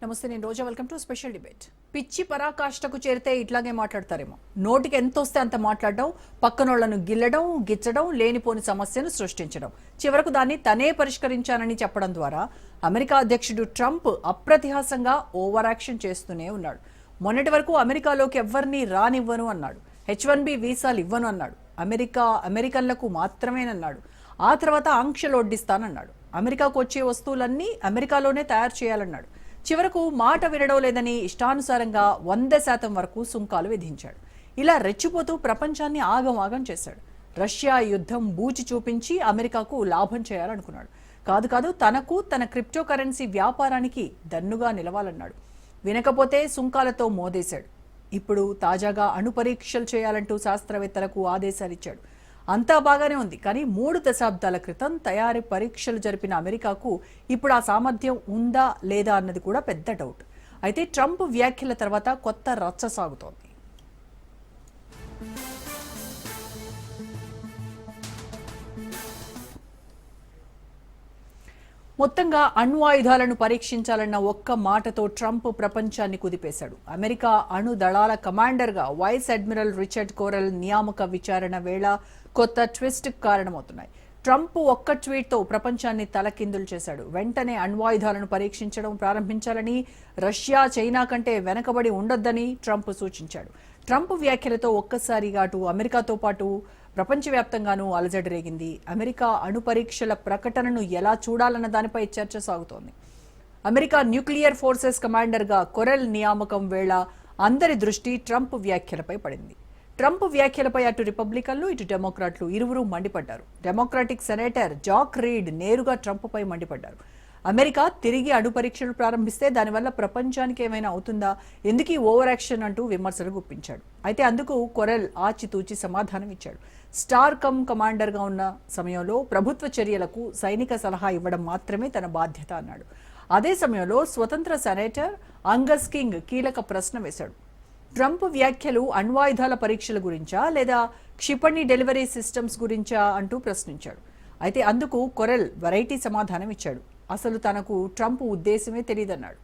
నమస్తే, నేను Roja. Welcome to special debate. పిచ్చి పరాకాష్ఠకు చేరితే ఇట్లాగే మాట్లాడతారేమో. నోటికి ఎంత వస్తే అంత మాట్లాడడం, పక్కనోళ్లను గిల్లడం, గిచ్చడం, లేనిపోని సమస్యను సృష్టించడం, చివరకు దాన్ని తనే పరిష్కరించానని చెప్పడం ద్వారా అమెరికా అధ్యక్షుడు ట్రంప్ అప్రతిహాసంగా ఓవర్ యాక్షన్ చేస్తూనే ఉన్నాడు. మొన్నటి వరకు అమెరికాలోకి ఎవరిని రానివ్వను అన్నాడు. H1B వీసాలు ఇవ్వను అన్నాడు. అమెరికన్లకు మాత్రమేనన్నాడు. ఆ తర్వాత ఆంక్షలు ఒడ్డిస్తానన్నాడు. అమెరికాకు వచ్చే వస్తువులన్నీ అమెరికాలోనే తయారు చేయాలన్నాడు. చివరకు మాట వినడం లేదని ఇష్టానుసారంగా 100% వరకు సుంకాలు విధించాడు. ఇలా రెచ్చిపోతూ ప్రపంచాన్ని ఆగమాగం చేశాడు. రష్యా యుద్ధం బూచి చూపించి అమెరికాకు లాభం చేయాలనుకున్నాడు. కాదు తనకు, తన క్రిప్టో కరెన్సీ వ్యాపారానికి దన్నుగా నిలవాలన్నాడు. వినకపోతే సుంకాలతో మోదేశాడు. ఇప్పుడు తాజాగా అణు పరీక్షలు చేయాలంటూ శాస్త్రవేత్తలకు ఆదేశాలిచ్చాడు. అంతా బాగానే ఉంది, కానీ 3 దశాబ్దాల క్రితం తయారీ పరీక్షలు జరిపిన అమెరికాకు ఇప్పుడు ఆ సామర్థ్యం ఉందా లేదా అన్నది కూడా పెద్ద డౌట్. అయితే ట్రంప్ వ్యాఖ్యల తర్వాత కొత్త రచ్చ సాగుతోంది. మొత్తంగా అణు ఆయుధాలను పరీక్షించాలన్న ఒక్క మాటతో ట్రంప్ ప్రపంచాన్ని కుదిపేశాడు. అమెరికా అణు దళాల కమాండర్గా వైస్ అడ్మిరల్ రిచర్డ్ కోరెల్ నియామక విచారణ వేళ కొత్త ట్విస్ట్ కారణమవుతున్నాయి. ట్రంప్ ఒక్క ట్వీట్తో ప్రపంచాన్ని తలకిందులు చేశాడు. వెంటనే అణ్వాయుధాలను పరీక్షించడం ప్రారంభించాలని, రష్యా, చైనా కంటే వెనకబడి ఉండొద్దని ట్రంప్ సూచించాడు. ట్రంప్ వ్యాఖ్యలతో ఒక్కసారిగా అటు అమెరికాతో పాటు ప్రపంచవ్యాప్తంగానూ అలజడి రేగింది. అమెరికా అణు పరీక్షల ప్రకటనను ఎలా చూడాలన్న దానిపై చర్చ సాగుతోంది. అమెరికా న్యూక్లియర్ ఫోర్సెస్ కమాండర్గా కొరెల్ నియామకం వేళ అందరి దృష్టి ట్రంప్ వ్యాఖ్యలపై పడింది. ట్రంప్ వ్యాఖ్యలపై అటు రిపబ్లికన్లు, ఇటు డెమోక్రాట్లు ఇరువురు మండిపడ్డారు. డెమోక్రాటిక్ సెనేటర్ జాక్ రీడ్ నేరుగా ట్రంప్పై మండిపడ్డారు. అమెరికా తిరిగి అణు పరీక్షలు ప్రారంభిస్తే దానివల్ల ప్రపంచానికి ఏమైనా అవుతుందా, ఎందుకీ ఓవర్ యాక్షన్ అంటూ విమర్శలు గుప్పించాడు. అయితే అందుకు కొరెల్ ఆచితూచి సమాధానం ఇచ్చాడు. స్టార్ కమాండర్గా ఉన్న సమయంలో ప్రభుత్వ చర్యలకు సైనిక సలహా ఇవ్వడం మాత్రమే తన బాధ్యత అన్నాడు. అదే సమయంలో స్వతంత్ర సెనేటర్ అంగస్ కింగ్ కీలక ప్రశ్న వేశాడు. ట్రంప్ వ్యాఖ్యలు అణ్వాయుధాల పరీక్షల గురించా లేదా క్షిపణి డెలివరీ సిస్టమ్స్ గురించా అంటూ ప్రశ్నించాడు. అయితే అందుకు కొరెల్ వెరైటీ సమాధానం ఇచ్చాడు. అసలు తనకు ట్రంప్ ఉద్దేశమే తెలియదన్నాడు.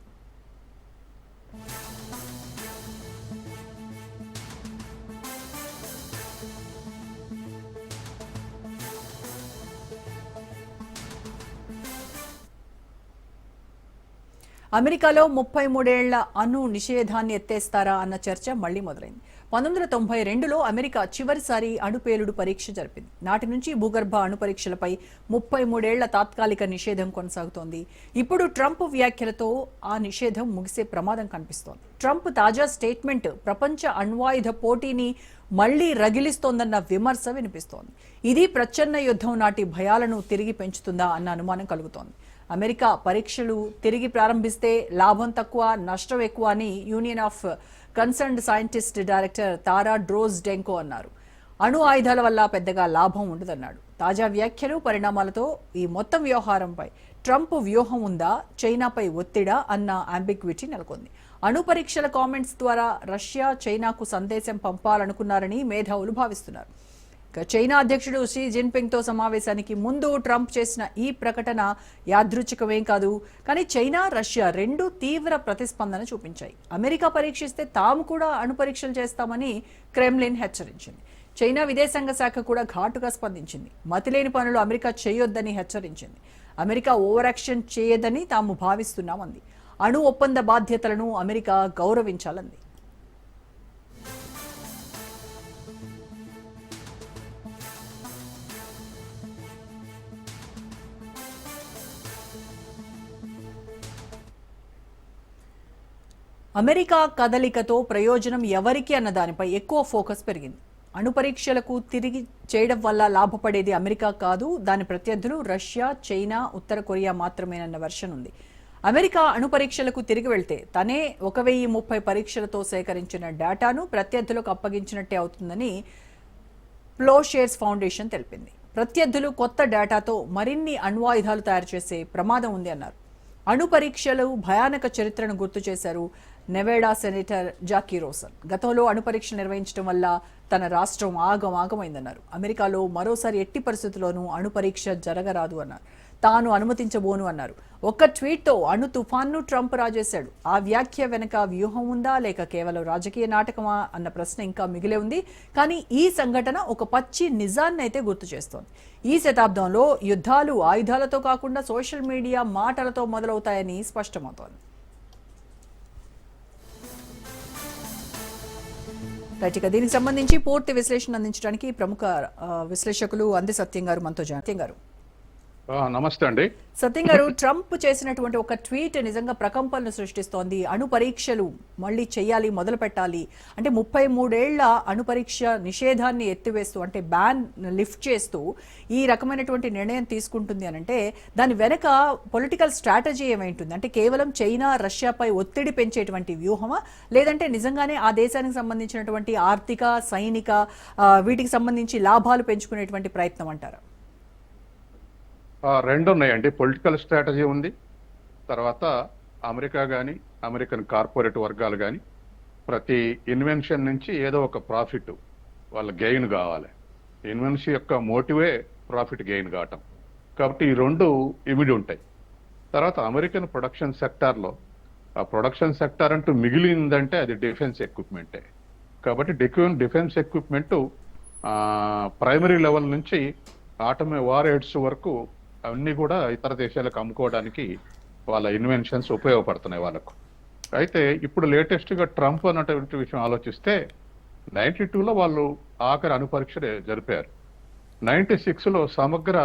అమెరికాలో 33 ఏళ్ల అణు నిషేధాన్ని ఎత్తేస్తారా అన్న చర్చ మళ్లీ మొదలైంది. 1992లో అమెరికా చివరిసారి అణుపేలుడు పరీక్ష జరిపింది. నాటి నుంచి భూగర్భ అణు పరీక్షలపై 33 ఏళ్ల తాత్కాలిక నిషేధం కొనసాగుతోంది. ఇప్పుడు ట్రంప్ వ్యాఖ్యలతో ఆ నిషేధం ముగిసే ప్రమాదం కనిపిస్తోంది. ట్రంప్ తాజా స్టేట్మెంట్ ప్రపంచ అణ్వాయుధ పోటీని మళ్లీ రగిలిస్తోందన్న విమర్శ వినిపిస్తోంది. ఇది ప్రచ్ఛన్న యుద్ధం నాటి భయాలను తిరిగి పెంచుతుందా అన్న అనుమానం కలుగుతోంది. అమెరికా పరీక్షలు తిరిగి ప్రారంభిస్తే లాభం తక్కువ, నష్టం ఎక్కువ అని union of concerned scientist director Tara Drozdenko అన్నారు. అణు ఆయుధాల వల్ల పెద్దగా లాభం ఉండదన్నాడు. తాజా వ్యాఖ్యలు, పరిణామాలతో ఈ మొత్తం వ్యవహారంపై ట్రంప్ వ్యూహం ఉందా, చైనాపై ఒత్తిడా అన్న అంబిగ్విటీ నెలకొంది. అణు పరీక్షల కామెంట్స్ ద్వారా రష్యా, చైనాకు సందేశం పంపాలనుకున్నారని మేధావులు భావిస్తున్నారు. చైనా అధ్యక్షుడు షీ జిన్పింగ్తో సమావేశానికి ముందు ట్రంప్ చేసిన ఈ ప్రకటన యాదృచ్ఛికమేం కాదు. కానీ చైనా, రష్యా రెండూ తీవ్ర ప్రతిస్పందన చూపించాయి. అమెరికా పరీక్షిస్తే తాము కూడా అణు పరీక్షలు చేస్తామని క్రెమ్లిన్ హెచ్చరించింది. చైనా విదేశాంగ శాఖ కూడా ఘాటుగా స్పందించింది. మతిలేని పనులు అమెరికా చేయొద్దని హెచ్చరించింది. అమెరికా ఓవర్ యాక్షన్ చేయదని తాము భావిస్తున్నామంది. అణు ఒప్పంద బాధ్యతలను అమెరికా గౌరవించాలంది. అమెరికా కదలికతో ప్రయోజనం ఎవరికి అన్న దానిపై ఎక్కువ ఫోకస్ పెరిగింది. అణు పరీక్షలకు తిరిగి చేయడం వల్ల లాభపడేది అమెరికా కాదు, దాని ప్రత్యర్థులు రష్యా, చైనా, ఉత్తర కొరియా మాత్రమేనన్న వెర్షన్ ఉంది. అమెరికా అణు పరీక్షలకు తిరిగి వెళ్తే తనే 1030 పరీక్షలతో సేకరించిన డేటాను ప్రత్యర్థులకు అప్పగించినట్టే అవుతుందని ప్లోషేర్స్ ఫౌండేషన్ తెలిపింది. ప్రత్యర్థులు కొత్త డేటాతో మరిన్ని అణ్వాయుధాలు తయారు చేసే ప్రమాదం ఉంది అన్నారు. అణు పరీక్షలు భయానక చరిత్రను గుర్తు చేశారు నెవాడా సెనేటర్ జాకీ రోసన్. గతంలో అణు పరీక్ష నిర్వహించడం వల్ల తన రాష్ట్రం ఆగమైందన్నారు. అమెరికాలో మరోసారి ఎట్టి పరిస్థితుల్లోనూ అణు పరీక్ష జరగరాదు అన్నారు. తాను అనుమతించబోను అన్నారు. ఒక్క ట్వీట్తో అణు తుఫాన్ను ట్రంప్ రాజేశాడు. ఆ వ్యాఖ్య వెనక వ్యూహం ఉందా లేక కేవలం రాజకీయ నాటకమా అన్న ప్రశ్న ఇంకా మిగిలే ఉంది. కానీ ఈ సంఘటన ఒక పచ్చి నిజాన్నైతే గుర్తు చేస్తోంది. ఈ శతాబ్దంలో యుద్ధాలు ఆయుధాలతో కాకుండా సోషల్ మీడియా మాటలతో మొదలవుతాయని స్పష్టమవుతోంది. రైట్, ఇక దీనికి సంబంధించి పూర్తి విశ్లేషణ అందించడానికి ప్రముఖ విశ్లేషకులు అంది సత్యం గారు మనతో జాయిన్. సత్యం గారు నమస్తే అండి. సత్యం గారు, ట్రంప్ చేసినటువంటి ఒక ట్వీట్ నిజంగా ప్రకంపనలు సృష్టిస్తోంది. అణు పరీక్షలు మళ్ళీ చేయాలి, మొదలు పెట్టాలి అంటే 33 ఏళ్ల అణు పరీక్ష నిషేధాన్ని ఎత్తివేస్తూ అంటే బ్యాన్ లిఫ్ట్ చేస్తూ ఈ రకమైనటువంటి నిర్ణయం తీసుకుంటుంది అని అంటే దాని వెనక పొలిటికల్ స్ట్రాటజీ ఏమైంటుంది? అంటే కేవలం చైనా రష్యాపై ఒత్తిడి పెంచేటువంటి వ్యూహమా, లేదంటే నిజంగానే ఆ దేశానికి సంబంధించినటువంటి ఆర్థిక సైనిక వీటికి సంబంధించి లాభాలు పెంచుకునేటువంటి ప్రయత్నం అంటారా? రెండు ఉన్నాయండి. పొలిటికల్ స్ట్రాటజీ ఉంది, తర్వాత అమెరికా కానీ అమెరికన్ కార్పొరేట్ వర్గాలు కానీ ప్రతి ఇన్వెన్షన్ నుంచి ఏదో ఒక ప్రాఫిట్ వాళ్ళ గెయిన్ కావాలి. ఇన్వెన్షన్ యొక్క మోటివే ప్రాఫిట్ గెయిన్ కావటం. కాబట్టి ఈ రెండు ఇమిడి ఉంటాయి. తర్వాత అమెరికన్ ప్రొడక్షన్ సెక్టార్లో ఆ ప్రొడక్షన్ సెక్టార్ అంటూ మిగిలిందంటే అది డిఫెన్స్ ఎక్విప్మెంటే. కాబట్టి డిఫెన్స్ ఎక్విప్మెంట్ ప్రైమరీ లెవెల్ నుంచి వార్ హెడ్స్ వరకు అవన్నీ కూడా ఇతర దేశాలకు అమ్ముకోవడానికి వాళ్ళ ఇన్వెన్షన్స్ ఉపయోగపడుతున్నాయి వాళ్ళకు. అయితే ఇప్పుడు లేటెస్ట్గా ట్రంప్ అన్నటువంటి విషయం ఆలోచిస్తే 92లో వాళ్ళు ఆఖరి అణు పరీక్ష జరిపారు. 96లో సమగ్ర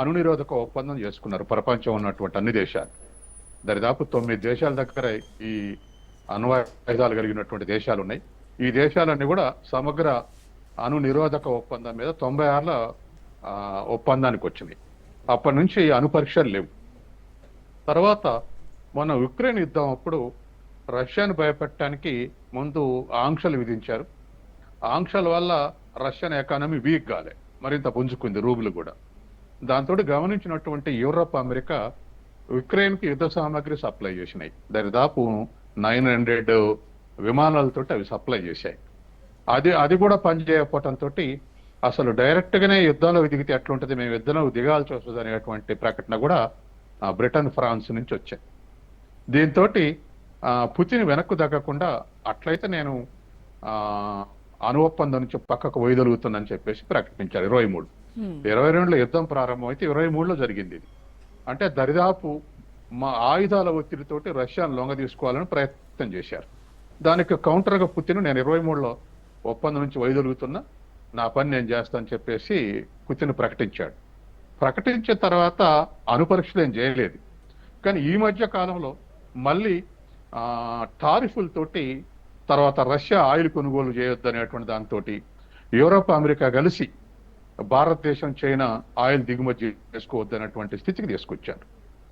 అణు నిరోధక ఒప్పందం చేసుకున్నారు ప్రపంచం ఉన్నటువంటి అన్ని దేశాలు. దరిదాపు 9 దేశాల దగ్గర ఈ అణ్వాయుధాలు కలిగినటువంటి దేశాలు ఉన్నాయి. ఈ దేశాలన్నీ కూడా సమగ్ర అణు నిరోధక ఒప్పందం మీద 96లో ఒప్పందానికి వచ్చినాయి. అప్పటి నుంచి అణు పరీక్షలు లేవు. తర్వాత మొన్న ఉక్రెయిన్ యుద్ధం అప్పుడు రష్యాను భయపెట్టడానికి ముందు ఆంక్షలు విధించారు. ఆంక్షల వల్ల రష్యన్ ఎకానమీ వీక్ కాలే, మరింత పుంజుకుంది రూబులు కూడా. దాంతో గమనించినటువంటి యూరప్, అమెరికా ఉక్రెయిన్కి యుద్ధ సామాగ్రి సప్లై చేసినాయి. దాదాపు 900 విమానాలతోటి అవి సప్లై చేశాయి. అది కూడా పనిచేయకపోవడంతో అసలు డైరెక్ట్ గానే యుద్ధంలో దిగితే ఎట్లుంటది, మేము యుద్ధంలో దిగాల్సి వస్తుంది అనేటువంటి ప్రకటన కూడా బ్రిటన్, ఫ్రాన్స్ నుంచి వచ్చాయి. దీంతో పుతిన్ వెనక్కు తగ్గకుండా అట్లయితే నేను అణు ఒప్పందం నుంచి పక్కకు వైదొలుగుతుందని చెప్పేసి ప్రకటించారు. 23 22లో యుద్ధం ప్రారంభమైతే 23లో జరిగింది ఇది. అంటే దరిదాపు మా ఆయుధాల ఒత్తిడితోటి రష్యాను లొంగ తీసుకోవాలని ప్రయత్నం చేశారు. దానికి కౌంటర్గా పుతిన్ నేను 23లో ఒప్పందం నుంచి వైదొలుగుతున్నా, నా పని నేను చేస్తానని చెప్పేసి పుతిన్ ప్రకటించాడు. ప్రకటించిన తర్వాత అణు పరీక్షలు ఏం చేయలేదు. కానీ ఈ మధ్య కాలంలో మళ్ళీ టారిఫులతోటి తర్వాత రష్యా ఆయిల్ కొనుగోలు చేయొద్దు అనేటువంటి దాంతో యూరోప్, అమెరికా కలిసి భారతదేశం, చైనా ఆయిల్ దిగుమతి చేసుకోవద్దు అనేటువంటి స్థితికి తీసుకొచ్చారు.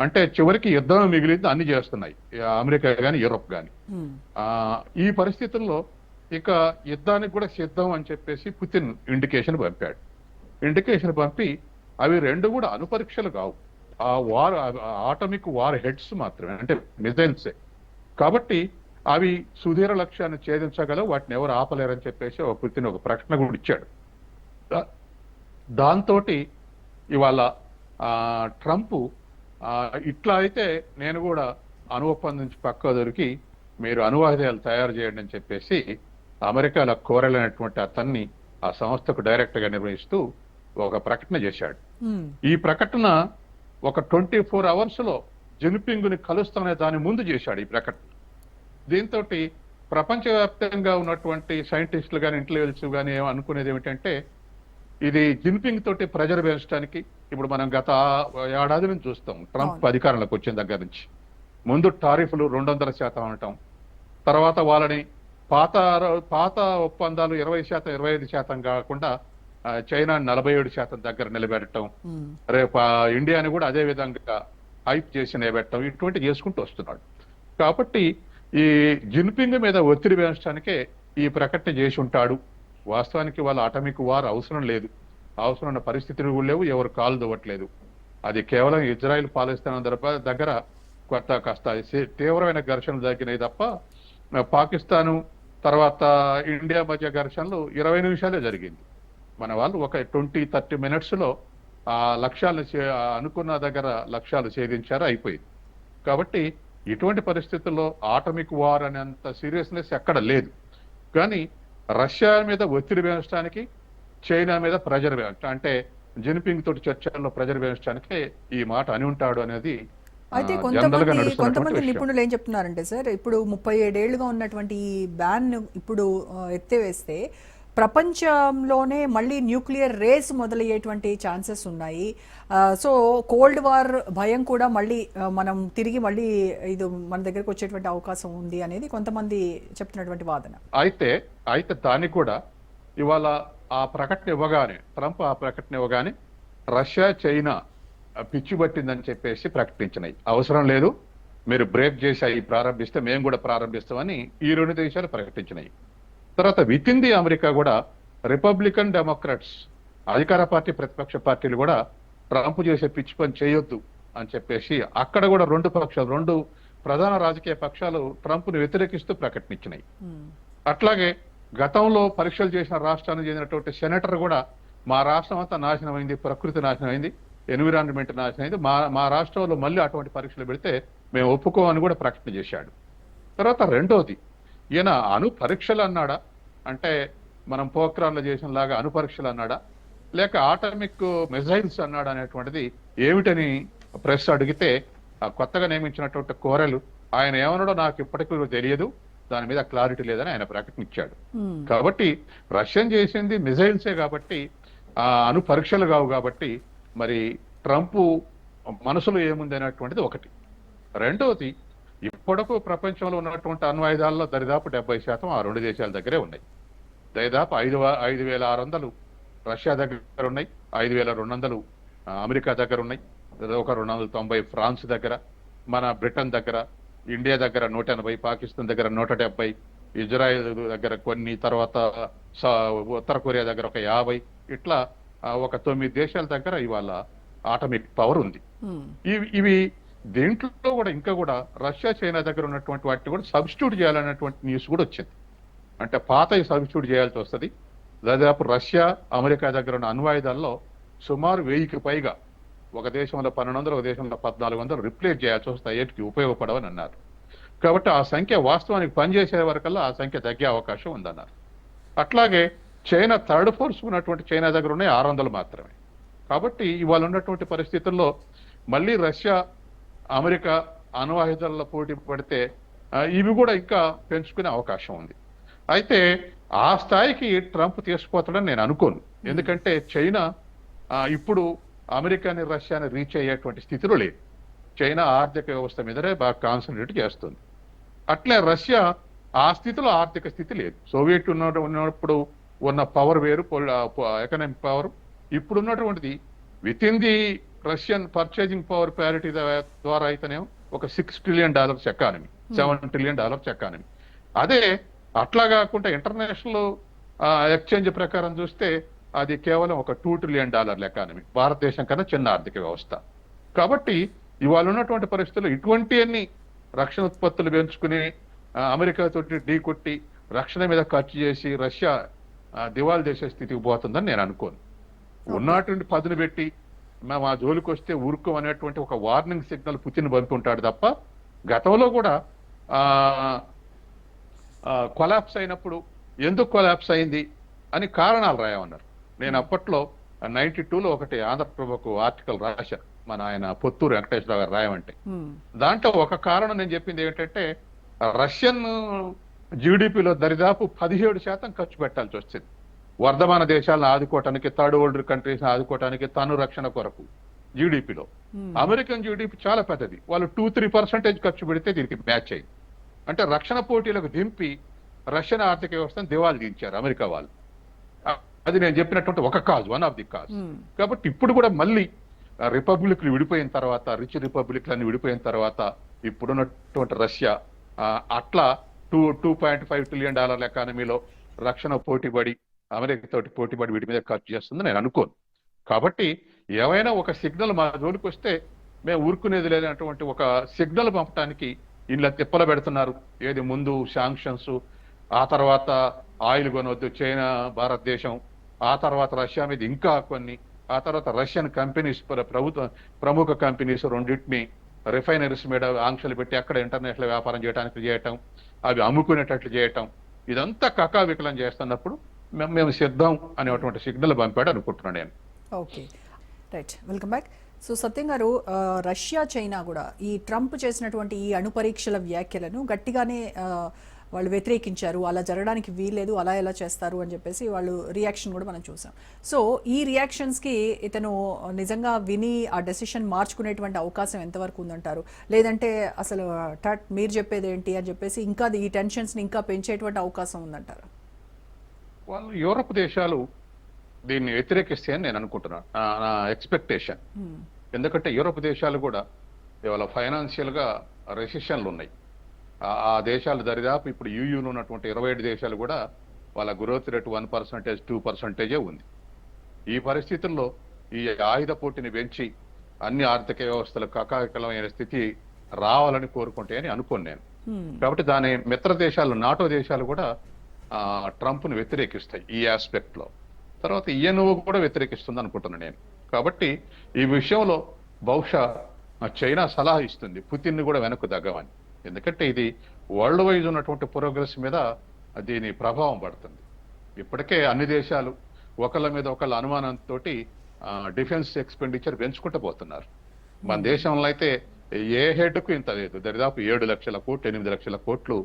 అంటే చివరికి యుద్ధం మిగిలింది అన్ని చేస్తున్నాయి అమెరికా కానీ యూరోప్ కానీ. ఈ పరిస్థితుల్లో ఇక యుద్ధానికి కూడా సిద్ధం అని చెప్పేసి పుతిన్ ఇండికేషన్ పంపాడు. ఇండికేషన్ పంపి అవి రెండు కూడా అణు పరీక్షలు కావు, ఆ ఆటమిక్ వార్ హెడ్స్ మాత్రమే, అంటే మిజైల్సే. కాబట్టి అవి సుదీర లక్ష్యాన్ని ఛేదించగలవు, వాటిని ఎవరు ఆపలేరని చెప్పేసి పుతిన్ ఒక ప్రకటన కూడా ఇచ్చాడు. దాంతో ఇవాళ ట్రంప్ ఇట్లా అయితే నేను కూడా అణు ఒప్పందం నుంచి పక్క దొరికి మీరు అణువాయుధాలు తయారు చేయండి అని చెప్పేసి అమెరికాలో కోరలేనటువంటి అతన్ని ఆ సంస్థకు డైరెక్ట్ గా నిర్వహిస్తూ ఒక ప్రకటన చేశాడు. ఈ ప్రకటన ఒక 24 hours లో జిన్పింగ్ ని కలుస్తామనే దాని ముందు చేశాడు ఈ ప్రకటన. దీంతో ప్రపంచవ్యాప్తంగా ఉన్నటువంటి సైంటిస్టులు కానీ ఇంటెలిజెన్స్ కానీ అనుకునేది ఏమిటంటే ఇది జిన్పింగ్ తోటి ప్రెజర్ పెంచడానికి. ఇప్పుడు మనం గత ఏడాది నుంచి చూస్తాం ట్రంప్ అధికారంలోకి వచ్చిన దగ్గర నుంచి. ముందు టారిఫ్లు 200% అనటం, తర్వాత వాళ్ళని పాత ఒప్పందాలు 20%, 25% కాకుండా చైనా 47% దగ్గర నిలబెట్టడం, రేపు ఇండియాని కూడా అదే విధంగా హైప్ చేసి నిలబెట్టడం, ఇటువంటి చేసుకుంటూ వస్తున్నాడు. కాబట్టి ఈ జిన్పింగ్ మీద ఒత్తిడి పెంచడానికే ఈ ప్రకటన చేసి ఉంటాడు. వాస్తవానికి వాళ్ళ అటామిక్ వార్ అవసరం లేదు, అవసరం ఉన్న పరిస్థితులు కూడా లేవు, ఎవరు కాలు దవ్వట్లేదు. అది కేవలం ఇజ్రాయెల్, పాలస్తీనా దగ్గర కొత్త కాస్త తీవ్రమైన ఘర్షణలు జరిగినాయి తప్ప పాకిస్తాను తర్వాత ఇండియా మధ్య ఘర్షణలు 20 నిమిషాలే జరిగింది. మన వాళ్ళు ఒక 20-30 minutes ఆ లక్ష్యాలను అనుకున్న దగ్గర లక్ష్యాలు ఛేదించారు, అయిపోయింది. కాబట్టి ఇటువంటి పరిస్థితుల్లో ఆటమిక్ వార్ అనేంత సీరియస్నెస్ ఎక్కడ లేదు. కానీ రష్యా మీద ఒత్తిడి పెంచడానికి, చైనా మీద ప్రెజర్ అంటే జిన్పింగ్ తోటి చర్చల్లో ప్రెజర్ పెంచడానికే ఈ మాట అని ఉంటాడు అనేది అయితే జనరల్ గా కొంతమంది నడుస్తున్నటువంటి విషయం. నిపుణులు ఏం చెప్తున్నారంటే సార్, ఇప్పుడు 37 ఏళ్లుగా ఉన్నటువంటి ఈ బ్యాన్ ఇప్పుడు ఎత్తివేస్తే ప్రపంచంలోనే మళ్ళీ న్యూక్లియర్ రేస్ మొదలయ్యేటువంటి ఛాన్సెస్ ఉన్నాయి. సో కోల్డ్ వార్ భయం కూడా మళ్ళీ మనం తిరిగి మళ్ళీ ఇది మన దగ్గరకు వచ్చేటువంటి అవకాశం ఉంది అనేది కొంతమంది చెప్తున్నటువంటి వాదన. అయితే అయితే దానికి కూడా ఇవాళ ఆ ప్రకటన ఇవ్వగానే, ట్రంప్ ఆ ప్రకటన ఇవ్వగానే రష్యా, చైనా పిచ్చి పట్టిందని చెప్పేసి ప్రకటించినాయి. అవసరం లేదు, మీరు బ్రేక్ చేసి అవి ప్రారంభిస్తే మేము కూడా ప్రారంభిస్తామని ఈ రెండు దేశాలు ప్రకటించినాయి. తర్వాత విత్ ఇన్ ది అమెరికా కూడా రిపబ్లికన్, డెమోక్రాట్స్, అధికార పార్టీ, ప్రతిపక్ష పార్టీలు కూడా ట్రంప్ చేసే పిచ్చి పని చేయొద్దు అని చెప్పేసి అక్కడ కూడా రెండు ప్రధాన రాజకీయ పక్షాలు ట్రంప్ను వ్యతిరేకిస్తూ ప్రకటించినాయి. అట్లాగే గతంలో పరీక్షలు చేసిన రాష్ట్రానికి చెందినటువంటి సెనేటర్ కూడా మా రాష్ట్రం అంతా నాశనం అయింది, ప్రకృతి నాశనం అయింది, ఎన్విరాన్మెంట్ నాశనం అయింది, మా రాష్ట్రంలో మళ్ళీ అటువంటి పరీక్షలు పెడితే మేము ఒప్పుకోమని కూడా ప్రకటన చేశాడు. తర్వాత రెండోది, ఈయన అణు పరీక్షలు అన్నాడా, అంటే మనం పోఖ్రాన్లో చేసిన లాగా అణు పరీక్షలు అన్నాడా, లేక ఆటమిక్ మిసైల్స్ అన్నాడా అనేటువంటిది ఏమిటని ప్రెస్ అడిగితే కొత్తగా నియమించినటువంటి కోరెలు ఆయన ఏమన్నాడో నాకు ఇప్పటికీ తెలియదు, దాని మీద క్లారిటీ లేదని ఆయన ప్రకటన ఇచ్చాడు. కాబట్టి రష్యన్ చేసింది మిసైల్సే కాబట్టి అణు పరీక్షలు కావు కాబట్టి మరి ట్రంప్ మనసులో ఏముంది అనేటువంటిది ఒకటి. రెండవది, ఇప్పటికు ప్రపంచంలో ఉన్నటువంటి అణ్వాయుధాల్లో దరిదాపు 70% ఆ రెండు దేశాల దగ్గరే ఉన్నాయి. దాదాపు 5,600 రష్యా దగ్గర ఉన్నాయి, 5,200 అమెరికా దగ్గర ఉన్నాయి, ఒక 290 ఫ్రాన్స్ దగ్గర, మన బ్రిటన్ దగ్గర, ఇండియా దగ్గర 180, పాకిస్తాన్ దగ్గర 170, ఇజ్రాయెల్ దగ్గర కొన్ని, తర్వాత ఉత్తర కొరియా దగ్గర ఒక 50, ఇట్లా ఒక 9 దేశాల దగ్గర ఇవాళ ఆటమిక్ పవర్ ఉంది. ఇవి దీంట్లో కూడా ఇంకా కూడా రష్యా, చైనా దగ్గర ఉన్నటువంటి వాటిని కూడా సబ్స్టిట్యూట్ చేయాలన్నటువంటి న్యూస్ కూడా వచ్చింది. అంటే పాత సబ్స్టిట్యూట్ చేయాల్సి వస్తుంది. దాదాపు రష్యా, అమెరికా దగ్గర ఉన్న అణ్వాయుధాల్లో సుమారు 1000కి పైగా, ఒక దేశంలో 1200, ఒక దేశంలో 1400 రిప్లేస్ చేయాల్సి వస్తాయి, ఏటికి ఉపయోగపడవని అన్నారు. కాబట్టి ఆ సంఖ్య వాస్తవానికి పనిచేసే వరకల్లా ఆ సంఖ్య తగ్గే అవకాశం ఉందన్నారు. అట్లాగే చైనా థర్డ్ ఫోర్స్ ఉన్నటువంటి చైనా దగ్గర ఉన్నాయి 600 మాత్రమే. కాబట్టి ఇవాళ ఉన్నటువంటి పరిస్థితుల్లో మళ్ళీ రష్యా, అమెరికా అణ్వాయుధాలలో పోటీ పడితే ఇవి కూడా ఇంకా పెంచుకునే అవకాశం ఉంది. అయితే ఆ స్థాయికి ట్రంప్ తీసుకుపోతాడని నేను అనుకోను. ఎందుకంటే చైనా ఇప్పుడు అమెరికాని, రష్యాని రీచ్ అయ్యేటువంటి స్థితిలో లేదు. చైనా ఆర్థిక వ్యవస్థ మీదనే బాగా కాన్సన్ట్రేట్ చేస్తుంది. అట్లే రష్యా ఆ స్థితిలో ఆర్థిక స్థితి లేదు. సోవియట్ ఉన్నప్పుడు ఉన్న పవర్ వేరు, ఎకనామిక్ పవర్. ఇప్పుడు ఉన్నటువంటిది with in the Russian purchasing power parity ద్వారా అయితేనే ఒక $6 ట్రిలియన్ ఎకానమీ, $7 ట్రిలియన్ ఎకానమీ. అదే అట్లా కాకుండా ఇంటర్నేషనల్ ఎక్స్చేంజ్ ప్రకారం చూస్తే అది కేవలం ఒక $2 ట్రిలియన్ ఎకానమీ, భారతదేశం కన్నా చిన్న ఆర్థిక వ్యవస్థ. కాబట్టి ఇవాళ ఉన్నటువంటి పరిస్థితుల్లో ఇటువంటి అన్ని రక్షణ ఉత్పత్తులు పెంచుకుని అమెరికా తోటి ఢీ కొట్టి రక్షణ మీద ఖర్చు చేసి రష్యా దివాళా చేసే స్థితికి పోతుందని నేను అనుకోను. ఉన్నటువంటి పదును పెట్టి మేము ఆ జోలికి వస్తే ఊరుకోం అనేటువంటి ఒక వార్నింగ్ సిగ్నల్ పుతిన్ పంపుంటాడు తప్ప, గతంలో కూడా కొలాప్స్ అయినప్పుడు ఎందుకు కొలాప్స్ అయింది అని కారణాలు రాయమన్నారు. నేను అప్పట్లో 92లో ఒకటి ఆంధ్రప్రభకు ఆర్టికల్ రాశాను, మన ఆయన పొత్తూరు వెంకటేశ్వరరావు గారు రాయమంటే. దాంట్లో ఒక కారణం నేను చెప్పింది ఏంటంటే రష్యన్ జీడిపిలో దరిదాపు 17% ఖర్చు పెట్టాల్సి వచ్చింది వర్ధమాన దేశాలను ఆదుకోవటానికి, థర్డ్ వరల్డ్ కంట్రీస్ ఆదుకోవటానికి, తను రక్షణ కొరకు జీడిపిలో. అమెరికన్ జీడిపి చాలా పెద్దది, వాళ్ళు 2-3% ఖర్చు పెడితే దీనికి మ్యాచ్ అయింది. అంటే రక్షణ పోటీలకు దింపి రష్యన్ ఆర్థిక వ్యవస్థను దివాళా తీయించారు అమెరికా వాళ్ళు. అది నేను చెప్పినటువంటి ఒక cause, one of the cause. కాబట్టి ఇప్పుడు కూడా మళ్ళీ రిపబ్లిక్లు విడిపోయిన తర్వాత, రిచ్ రిపబ్లిక్లన్నీ విడిపోయిన తర్వాత ఇప్పుడున్నటువంటి రష్యా అట్లా $2.5 ట్రిలియన్ ఎకానమీలో రక్షణ పోటీపడి, అమెరికా తోటి పోటీపడి వీటి మీద ఖర్చు చేస్తుంది నేను అనుకోను. కాబట్టి ఏమైనా ఒక సిగ్నల్ మా జోలికి వస్తే మేము ఊరుకునేది లేనటువంటి ఒక సిగ్నల్ పంపడానికి ఇలా తిప్పలు పెడుతున్నారు. ఏది ముందు శాంక్షన్స్, ఆ తర్వాత ఆయిల్ కొనవద్దు చైనా భారతదేశం, ఆ తర్వాత రష్యా మీద ఇంకా కొన్ని ఆ తర్వాత రష్యన్ కంపెనీస్ ప్రముఖ కంపెనీస్ రెండింటిని రిఫైనరీస్ మీద ఆంక్షలు పెట్టి అక్కడ ఇంటర్నేషనల్ వ్యాపారం చేయడం, అవి అమ్ముకునేటట్లు చేయటం, ఇదంతా కకావికలం చేస్తున్నప్పుడు మేము సిద్ధం అనేటువంటి సిగ్నల్ పంపాడు అనుకుంటున్నాను నేను. Okay, right, welcome back. So Satyam garu, Russia China కూడా ఈ ట్రంప్ చేసినటువంటి ఈ అణు పరీక్షల వ్యాఖ్యలను గట్టిగానే వాళ్ళు వ్యతిరేకించారు. అలా జరగడానికి వీల్లేదు, అలా ఎలా చేస్తారు అని చెప్పేసి వాళ్ళు రియాక్షన్ కూడా మనం చూసాం. సో ఈ రియాక్షన్స్కి ఇతను నిజంగా విని ఆ డెసిషన్ మార్చుకునేటువంటి అవకాశం ఎంతవరకు ఉందంటారు? లేదంటే అసలు మీరు చెప్పేది ఏంటి అని చెప్పేసి ఇంకా ఈ టెన్షన్స్ని ఇంకా పెంచేటువంటి అవకాశం ఉందంటారు? వాళ్ళు యూరప్ దేశాలు దీన్ని వ్యతిరేకిస్తాయని నేను అనుకుంటున్నాను, నా ఎక్స్పెక్టేషన్. ఎందుకంటే యూరప్ దేశాలు కూడా ఇవాళ ఫైనాన్షియల్ గా రెసిషన్లు ఉన్నాయి. ఆ దేశాలు దరిదాపు ఇప్పుడు యూయూలో ఉన్నటువంటి 27 దేశాలు కూడా వాళ్ళ గ్రోత్ రేట్ 1%, 2% ఉంది. ఈ పరిస్థితుల్లో ఈ ఆయుధ పోటీని పెంచి అన్ని ఆర్థిక వ్యవస్థలు కకావికలమైన స్థితి రావాలని కోరుకుంటే అని అనుకోను నేను. కాబట్టి దాని మిత్ర దేశాలు, నాటో దేశాలు కూడా ట్రంప్ ను వ్యతిరేకిస్తాయి ఈ ఆస్పెక్ట్ లో. తర్వాత ఈఎన్ఓ కూడా వ్యతిరేకిస్తుంది అనుకుంటున్నాను నేను. కాబట్టి ఈ విషయంలో బహుశా చైనా సలహా ఇస్తుంది పుతిన్ ని కూడా వెనక్కు తగ్గమని. ఎందుకంటే ఇది వరల్డ్ వైజ్ ఉన్నటువంటి ప్రోగ్రెస్ మీద దీని ప్రభావం పడుతుంది. ఇప్పటికే అన్ని దేశాలు ఒకళ్ళ మీద ఒకళ్ళ అనుమానంతో డిఫెన్స్ ఎక్స్పెండిచర్ పెంచుకుంటూ పోతున్నారు. మన దేశంలో అయితే ఏ హెడ్ కు ఇంత లేదు, దరిదాపు 7 లక్షల కోట్లు 8 లక్షల కోట్లు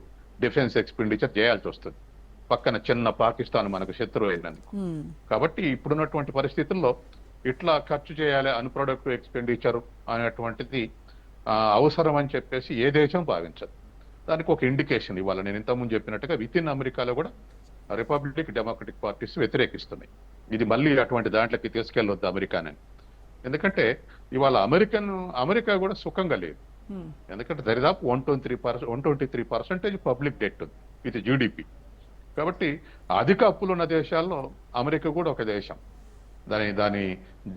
డిఫెన్స్ ఎక్స్పెండిచర్ చేయాల్సి వస్తుంది. పక్కన చిన్న పాకిస్తాన్ మనకు శత్రువు అయినందుకు. కాబట్టి ఇప్పుడున్నటువంటి పరిస్థితుల్లో ఇట్లా ఖర్చు చేయాలి అన్ప్రొడక్టివ్ ఎక్స్పెండిచర్ అనేటువంటిది అవసరం అని చెప్పేసి ఏ దేశం భావించదు. దానికి ఒక ఇండికేషన్ ఇవ్వాలి. నేను ఇంతకుముందు చెప్పినట్టుగా విత్ ఇన్ అమెరికాలో కూడా రిపబ్లిక్ డెమోక్రటిక్ పార్టీస్ వ్యతిరేకిస్తున్నాయి. ఇది మళ్ళీ అటువంటి దాంట్లోకి తీసుకెళ్ళొద్దు అమెరికానని. ఎందుకంటే ఇవాళ అమెరికా కూడా సుఖంగా లేదు. ఎందుకంటే దరిదాపు 123% పబ్లిక్ డెట్ ఉంది ఇది జీడిపి. కాబట్టి అధిక అప్పులున్న దేశాల్లో అమెరికా కూడా ఒక దేశం. దాని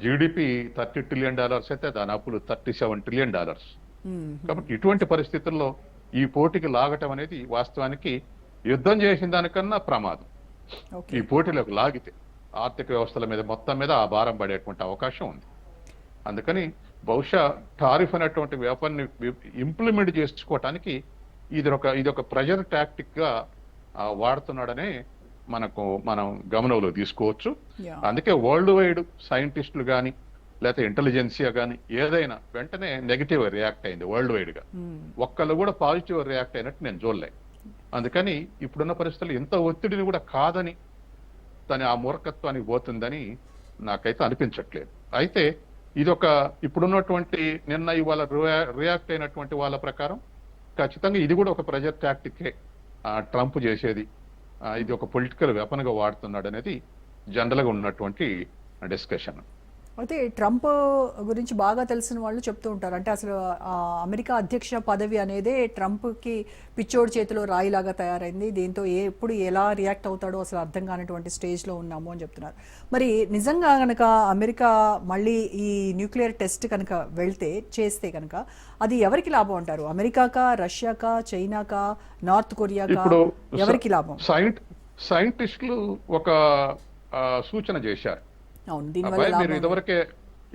జీడిపి $30 ట్రిలియన్ అయితే దాని అప్పులు $37 ట్రిలియన్. కాబట్టి ఇటువంటి పరిస్థితుల్లో ఈ పోటీకి లాగటం అనేది వాస్తవానికి యుద్ధం చేసిన దానికన్నా ప్రమాదం. ఈ పోటీలోకి లాగితే ఆర్థిక వ్యవస్థల మీద మొత్తం మీద ఆ భారం పడేటువంటి అవకాశం ఉంది. అందుకని బహుశా టారిఫ్ అనేటువంటి వ్యాపారాన్ని ఇంప్లిమెంట్ చేసుకోవటానికి ఇది ఒక ప్రెజర్ టాక్టిక్ గా వాడుతున్నాడనే మనం గమనంలో తీసుకోవచ్చు. అందుకే వరల్డ్ వైడ్ సైంటిస్టులు కానీ లేకపోతే ఇంటెలిజెన్సియా కానీ ఏదైనా వెంటనే నెగిటివ్ రియాక్ట్ అయింది వరల్డ్ వైడ్ గా. ఒక్కళ్ళు కూడా పాజిటివ్ రియాక్ట్ అయినట్టు నేను చూడలే. అందుకని ఇప్పుడున్న పరిస్థితులు ఇంత ఒత్తిడిని కూడా కాదని తన ఆ మూర్ఖత్వానికి పోతుందని నాకైతే అనిపించట్లేదు. అయితే ఇప్పుడున్నటువంటి నిన్న ఇవాళ రియాక్ట్ అయినటువంటి వాళ్ళ ప్రకారం ఖచ్చితంగా ఇది కూడా ఒక ప్రెజర్ టాక్టికే ట్రంప్ చేసేది. ఇది ఒక పొలిటికల్ వెపన్ గా వాడుతున్నాడు అనేది జనరల్ గా ఉన్నటువంటి డిస్కషన్. అయితే ట్రంప్ గురించి బాగా తెలిసిన వాళ్ళు చెప్తూ ఉంటారు, అంటే అసలు అమెరికా అధ్యక్ష పదవి అనేదే ట్రంప్కి పిచ్చోడి చేతిలో రాయిలాగా తయారైంది, దీంతో ఎప్పుడు ఎలా రియాక్ట్ అవుతాడో అసలు అర్థం కానటువంటి స్టేజ్లో ఉన్నాము అని చెప్తున్నారు. మరి నిజంగా కనుక అమెరికా మళ్ళీ ఈ న్యూక్లియర్ టెస్ట్ కనుక చేస్తే కనుక అది ఎవరికి లాభం అంటారు? అమెరికాకా, రష్యాకా, చైనాకా, నార్త్ కొరియాకా, ఎవరికి లాభం? సైంటిస్టులు ఒక సూచన చేశారు. మీరు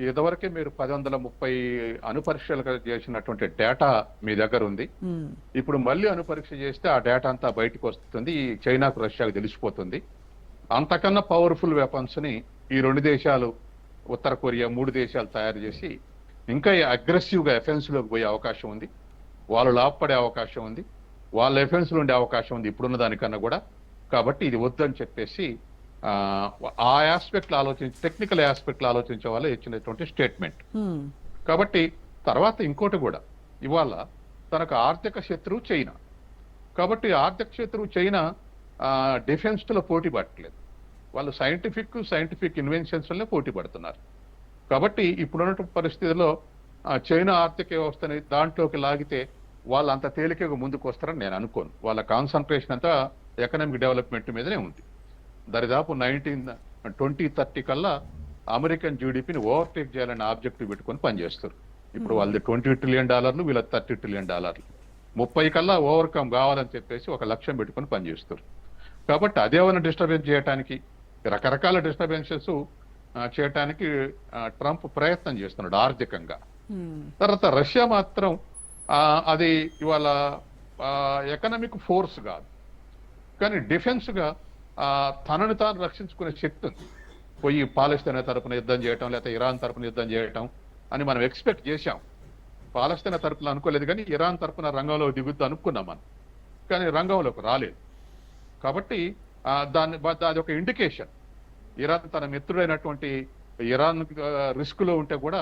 ఇదివరకే మీరు 1030 అణుపరీక్షలు చేసినటువంటి డేటా మీ దగ్గర ఉంది. ఇప్పుడు మళ్ళీ అణుపరీక్ష చేస్తే ఆ డేటా అంతా బయటకు వస్తుంది, చైనాకు రష్యాకు తెలిసిపోతుంది. అంతకన్నా పవర్ఫుల్ వెపన్స్ ని ఈ 2 దేశాలు, ఉత్తర కొరియా 3 దేశాలు తయారు చేసి ఇంకా అగ్రెసివ్ గా ఎఫెన్స్ లోకి పోయే అవకాశం ఉంది. వాళ్ళు లాభపడే అవకాశం ఉంది, వాళ్ళ ఎఫెన్స్ లో ఉండే అవకాశం ఉంది ఇప్పుడున్న దానికన్నా కూడా. కాబట్టి ఇది వద్దని చెప్పేసి ఆ ఆస్పెక్ట్ టెక్నికల్ ఆస్పెక్ట్ ఆలోచించే వాళ్ళు ఇచ్చినటువంటి స్టేట్మెంట్. కాబట్టి తర్వాత ఇంకోటి కూడా, ఇవాళ తనకు ఆర్థిక శత్రువు చైనా. కాబట్టి ఆర్థిక శత్రువు చైనా డిఫెన్స్ లో పోటీ పడట్లేదు, వాళ్ళు సైంటిఫిక్ ఇన్వెన్షన్స్ వల్లే పోటీ పడుతున్నారు. కాబట్టి ఇప్పుడున్నటువంటి పరిస్థితుల్లో చైనా ఆర్థిక వ్యవస్థని దాంట్లోకి లాగితే వాళ్ళు అంత తేలికగా ముందుకు వస్తారని నేను అనుకోను. వాళ్ళ కాన్సన్ట్రేషన్ అంతా ఎకనామిక్ డెవలప్మెంట్ మీదనే ఉంది. దరిదాపు 2030 కల్లా అమెరికన్ జీడిపిని ఓవర్టేక్ చేయాలని ఆబ్జెక్టివ్ పెట్టుకొని పనిచేస్తారు. ఇప్పుడు వాళ్ళది $20 ట్రిలియన్, వీళ్ళ $30 ట్రిలియన్. 30 కల్లా ఓవర్కమ్ కావాలని చెప్పేసి ఒక లక్ష్యం పెట్టుకొని పనిచేస్తారు. కాబట్టి అదేమైనా డిస్టర్బెన్స్ చేయడానికి రకరకాల డిస్టర్బెన్సెస్ చేయటానికి ట్రంప్ ప్రయత్నం చేస్తున్నాడు ఆర్థికంగా. హ్మ్. తర్వాత రష్యా మాత్రం అది ఇవాళ ఎకనామిక్ ఫోర్స్ కాదు, కానీ డిఫెన్స్ గా తనను తాను రక్షించుకునే శక్తి ఉంది. పోయి పాలస్తీనా తరపున యుద్ధం చేయటం, లేకపోతే ఇరాన్ తరపున యుద్ధం చేయటం అని మనం ఎక్స్పెక్ట్ చేశాం. పాలస్తీనా తరపున అనుకోలేదు, కానీ ఇరాన్ తరపున రంగంలో దిగుద్దు అనుకున్నాం మనం, కానీ రంగంలోకి రాలేదు. కాబట్టి అది ఒక ఇండికేషన్. ఇరాన్ తన మిత్రుడైనటువంటి ఇరాన్ రిస్క్ లో ఉంటే కూడా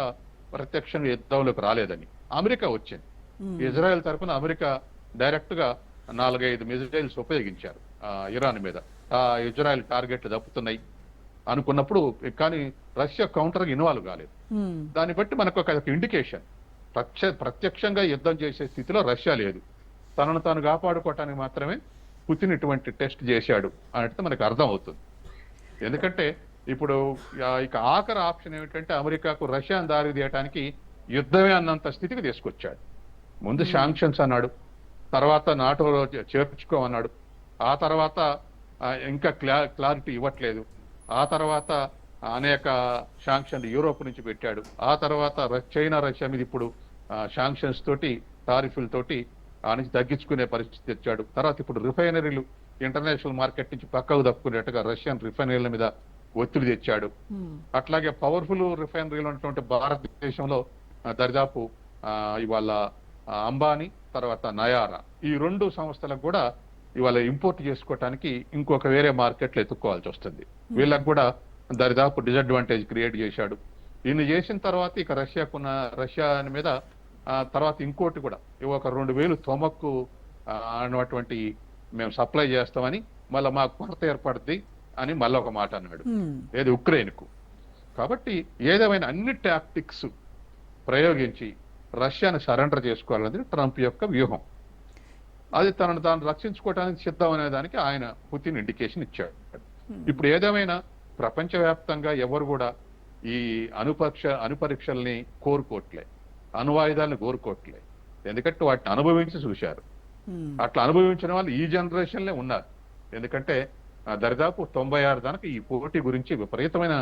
ప్రత్యక్షంగా యుద్ధంలోకి రాలేదని అమెరికా వచ్చింది. ఇజ్రాయెల్ తరపున అమెరికా డైరెక్ట్ గా 4-5 మిజైల్స్ ఉపయోగించారు ఇరాన్ మీద. ఇజ్రాయెల్ టార్గెట్లు తప్పుతున్నాయి అనుకున్నప్పుడు, కానీ రష్యా కౌంటర్ ఇన్వాల్వ్ కాలేదు. దాన్ని బట్టి మనకు ఒక ఇండికేషన్, ప్రత్యక్షంగా యుద్ధం చేసే స్థితిలో రష్యా లేదు. తనను తాను కాపాడుకోవటానికి మాత్రమే పుతిన్ ఇటువంటి టెస్ట్ చేశాడు అనేది మనకు అర్థం అవుతుంది. ఎందుకంటే ఇప్పుడు ఇక ఆఖరి ఆప్షన్ ఏమిటంటే అమెరికాకు రష్యాను దారి తీయటానికి యుద్ధమే అన్నంత స్థితికి తీసుకొచ్చాడు. ముందు శాంక్షన్స్ అన్నాడు, తర్వాత నాటోలో చేర్చుకోమన్నాడు, ఆ తర్వాత ఇంకా క్లారిటీ ఇవ్వట్లేదు, ఆ తర్వాత అనేక శాంక్షన్లు యూరోప్ నుంచి పెట్టాడు, ఆ తర్వాత చైనా రష్యా మీద ఇప్పుడు శాంక్షన్స్ తోటి టారిఫ్ల తోటి ఆ నుంచి తగ్గించుకునే పరిస్థితి తెచ్చాడు. తర్వాత ఇప్పుడు రిఫైనరీలు ఇంటర్నేషనల్ మార్కెట్ నుంచి పక్కకు తప్పుకునేట్టుగా రష్యన్ రిఫైనరీల మీద ఒత్తిడి తెచ్చాడు. అట్లాగే పవర్ఫుల్ రిఫైనరీలు ఉన్నటువంటి భారతదేశంలో దరిదాపు ఇవాళ అంబానీ, తర్వాత నయారా, ఈ 2 సంస్థలకు కూడా ఇవాళ ఇంపోర్ట్ చేసుకోవటానికి ఇంకొక వేరే మార్కెట్లు ఎత్తుక్కోవాల్సి వస్తుంది. వీళ్ళకు కూడా దరిదాపు డిసడ్వాంటేజ్ క్రియేట్ చేశాడు. ఇన్ని చేసిన తర్వాత ఇక రష్యా మీద తర్వాత ఇంకోటి కూడా ఒక 2000 తొమక్కు అన్నటువంటి మేము సప్లై చేస్తామని, మళ్ళీ మాకు కొరత ఏర్పడుద్ది అని మళ్ళీ ఒక మాట అన్నాడు, ఏది ఉక్రెయిన్ కు. కాబట్టి ఏదేమైనా అన్ని టాక్టిక్స్ ప్రయోగించి రష్యాను సరెండర్ చేసుకోవాలనేది ట్రంప్ యొక్క వ్యూహం. అది తనను తాను రక్షించుకోవడానికి సిద్ధం అనే దానికి ఆయన పుతిన్ ఇండికేషన్ ఇచ్చాడు. ఇప్పుడు ఏదేమైనా ప్రపంచవ్యాప్తంగా ఎవరు కూడా ఈ అణుపరీక్షల్ని కోరుకోవట్లే, అణువాయుధాలను కోరుకోవట్లే. ఎందుకంటే వాటిని అనుభవించి చూశారు. అట్లా అనుభవించిన వాళ్ళు ఈ జనరేషన్లే ఉన్నారు. ఎందుకంటే దరిదాపు 96 దానికి ఈ పోటీ గురించి విపరీతమైన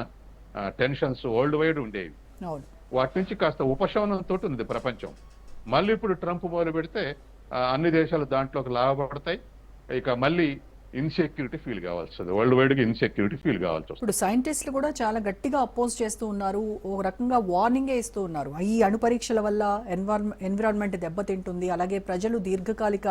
టెన్షన్స్ వరల్డ్ వైడ్ ఉండేవి. వాటి నుంచి కాస్త ఉపశమనంతో ఉంది ప్రపంచం. మళ్ళీ ఇప్పుడు ట్రంప్ మొదలు పెడితే అన్ని దేశాలు దాంట్లోకి లాభపడతాయి. ఇక మళ్ళీ ఇన్సెక్యూరిటీ ఫీల్ కావాల్సి వస్తుంది, వరల్డ్ వైడ్ గా ఇన్సెక్యూరిటీ ఫీల్ కావాల్సి వస్తుంది. ఇప్పుడు సైంటిస్టులు కూడా చాలా గట్టిగా అపోజ్ చేస్తూ ఉన్నారు, ఒక రకంగా వార్నింగే ఇస్తూ ఉన్నారు. ఈ అణు పరీక్షల వల్ల ఎన్విరాన్మెంట్ దెబ్బతింటుంది, అలాగే ప్రజలు దీర్ఘకాలిక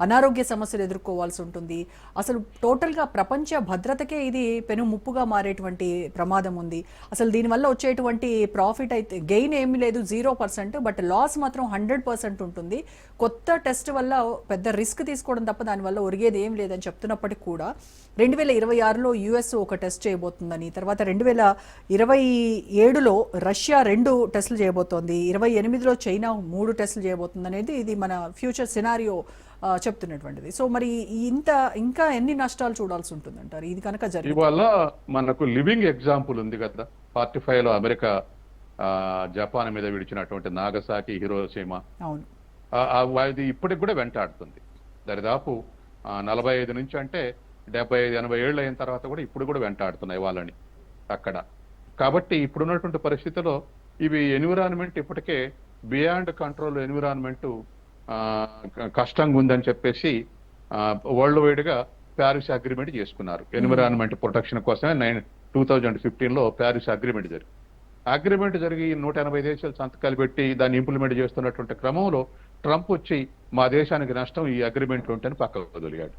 అనారోగ్య సమస్యలు ఎదుర్కోవాల్సి ఉంటుంది, అసలు టోటల్గా ప్రపంచ భద్రతకే ఇది పెను ముప్పుగా మారేటువంటి ప్రమాదం ఉంది, అసలు దీనివల్ల వచ్చేటువంటి ప్రాఫిట్ అయితే గెయిన్ ఏమీ లేదు 0%, బట్ లాస్ మాత్రం 100% ఉంటుంది. కొత్త టెస్ట్ వల్ల పెద్ద రిస్క్ తీసుకోవడం తప్ప దానివల్ల ఒరిగేది ఏం లేదని చెప్తున్నప్పటికీ కూడా 2026లో యుఎస్ ఒక టెస్ట్ చేయబోతుందని, తర్వాత 2027లో రష్యా 2 టెస్టులు చేయబోతోంది, 28లో చైనా 3 టెస్టులు చేయబోతుంది అనేది ఇది మన ఫ్యూచర్ సినారియో చెప్తున్నటువంటిది. సో మరి ఇంకా ఎన్ని నష్టాలు చూడాల్సి ఉంటుంది అంటారు ఇది కనుక జరిగింది? ఇవాళ మనకు లివింగ్ ఎగ్జాంపుల్ ఉంది కదా, 45లో అమెరికా జపాన్ మీద విడిచినటువంటి నాగసాకి, హిరోషిమా. అవును, అది ఇప్పటికి కూడా వెంటాడుతుంది. దరిదాపు 45 నుంచి అంటే 75-80 ఏళ్ళు అయిన తర్వాత కూడా ఇప్పుడు కూడా వెంటాడుతున్నాయి వాళ్ళని అక్కడ. కాబట్టి ఇప్పుడున్నటువంటి పరిస్థితిలో ఇవి ఎన్విరాన్మెంట్ ఇప్పటికే బియాండ్ కంట్రోల్ ఎన్విరాన్మెంట్ కష్టంగా ఉందని చెప్పేసి వరల్డ్ వైడ్ గా ప్యారిస్ అగ్రిమెంట్ చేసుకున్నారు. ఎన్విరాన్మెంట్ ప్రొటెక్షన్ కోసమే 2015లో ప్యారిస్ అగ్రిమెంట్ జరిగి 180 దేశాలు సంతకాలు పెట్టి దాన్ని ఇంప్లిమెంట్ చేస్తున్నటువంటి క్రమంలో ట్రంప్ వచ్చి మా దేశానికి నష్టం ఈ అగ్రిమెంట్ ఉంటేనే పక్కకు వదిలిగాడు.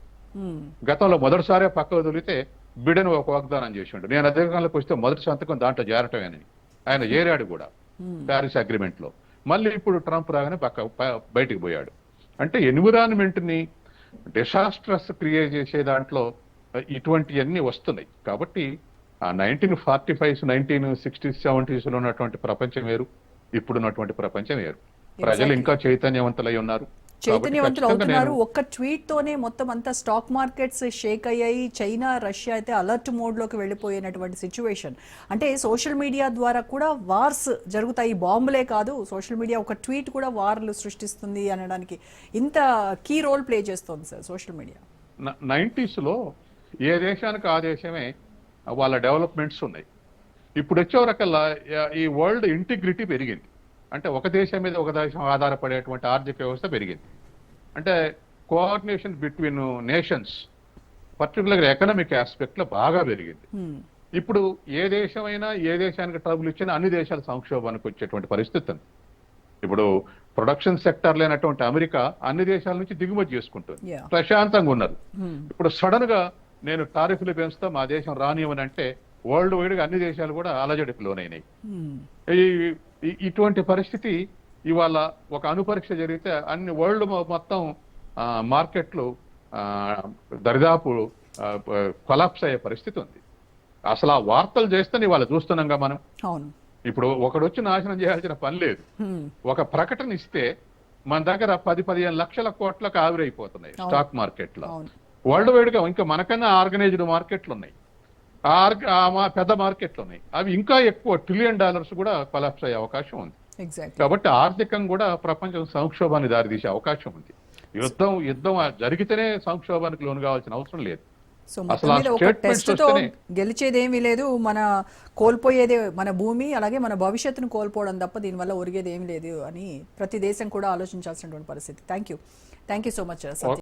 గతంలో మొదటిసారి పక్కకు వదిలితే బిడెన్ ఒక వాగ్దానం చేసిండు, నేను అధికారంలోకి వస్తే మొదటి సంతకం దాంట్లో చేరటమేనని. ఆయన చేరాడు కూడా ప్యారిస్ అగ్రిమెంట్ లో. మళ్ళీ ఇప్పుడు ట్రంప్ రాగానే బయటికి పోయాడు. అంటే ఎన్విరాన్మెంట్ ని డిసాస్ట్రస్ క్రియేట్ చేసే దాంట్లో ఇటువంటివన్నీ వస్తున్నాయి. కాబట్టి 1945s 1960s 70s లో ఉన్నటువంటి ప్రపంచం వేరు, ఇప్పుడున్నటువంటి ప్రపంచం వేరు. ప్రజలు ఇంకా చైతన్యవంతులై ఉన్నారు, చైతన్యవంతులు అవుతున్నారు. ఒక్క ట్వీట్ తోనే మొత్తం అంతా స్టాక్ మార్కెట్స్ షేక్ అయ్యాయి. చైనా, రష్యా అయితే అలర్ట్ మోడ్ లోకి వెళ్ళిపోయినటువంటి సిచ్యువేషన్. అంటే సోషల్ మీడియా ద్వారా కూడా వార్స్ జరుగుతాయి, బాంబులే కాదు, సోషల్ మీడియా ఒక ట్వీట్ కూడా వార్లు సృష్టిస్తుంది అనడానికి ఇంత కీ రోల్ ప్లే చేస్తోంది సార్ సోషల్ మీడియా. 90s లో ఏ దేశానికి ఆ దేశమే వాళ్ళ డెవలప్మెంట్స్ ఉన్నాయి. ఇప్పుడు వచ్చేవరకల్లా ఈ వరల్డ్ ఇంటిగ్రిటీ పెరిగింది. అంటే ఒక దేశం మీద ఒక దేశం ఆధారపడేటువంటి ఆర్థిక వ్యవస్థ పెరిగింది. అంటే కోఆర్డినేషన్ బిట్వీన్ నేషన్స్, పర్టికులర్గా ఎకనామిక్ ఆస్పెక్ట్ లో బాగా పెరిగింది. ఇప్పుడు ఏ దేశమైనా ఏ దేశానికి ట్రబుల్ ఇచ్చినా అన్ని దేశాలు సంక్షోభానికి వచ్చేటువంటి పరిస్థితి ఉంది. ఇప్పుడు ప్రొడక్షన్ సెక్టర్ లేనటువంటి అమెరికా అన్ని దేశాల నుంచి దిగుమతి చేసుకుంటుంది, Yeah. ప్రశాంతంగా ఉన్నారు. ఇప్పుడు సడన్ గా నేను టారిఫ్లు పెంచుతా మా దేశం రానివ్వని అంటే వరల్డ్ వైడ్ గా అన్ని దేశాలు కూడా అలజడికి లోనైనాయి. ఇటువంటి పరిస్థితి ఇవాళ ఒక అణుపరీక్ష జరిగితే అన్ని వరల్డ్ మొత్తం మార్కెట్లు దరిదాపు కొలాప్స్ అయ్యే పరిస్థితి ఉంది. అసలు ఆ వార్తలు చేస్తే ఇవాళ చూస్తున్నాంగా మనం. అవును. ఇప్పుడు ఒకడు వచ్చి నాశనం చేయాల్సిన పని లేదు. ఒక ప్రకటన ఇస్తే మన దగ్గర 10-15 లక్షల కోట్లకు ఆవిరైపోతున్నాయి స్టాక్ మార్కెట్ లో. వరల్డ్ వైడ్ గా ఇంకా మనకన్నా ఆర్గనైజ్డ్ మార్కెట్లు ఉన్నాయి, పెద్ద మార్కెట్లు ఉన్నాయి. అవి ఇంకా ఎక్కువ $1 ట్రిలియన్ కూడా కొలాప్స్ అయ్యే అవకాశం ఉంది. కాబట్టి ఆర్థికంగా కూడా ప్రపంచం సంక్షోభాన్ని దారితీసే అవకాశం ఉంది. యుద్ధం జరిగితేనే సంక్షోభానికి లోను కావాల్సిన అవసరం లేదు. సో మొత్తం మీద ఒక టెస్ట్ తో గెలిచేదేమీ లేదు, మన కోల్పోయేదే మన భూమి, అలాగే మన భవిష్యత్తును కోల్పోవడం తప్ప దీనివల్ల ఒరిగేది ఏమీ లేదు అని ప్రతి దేశం కూడా ఆలోచించాల్సినటువంటి పరిస్థితి. Thank you so much Satya.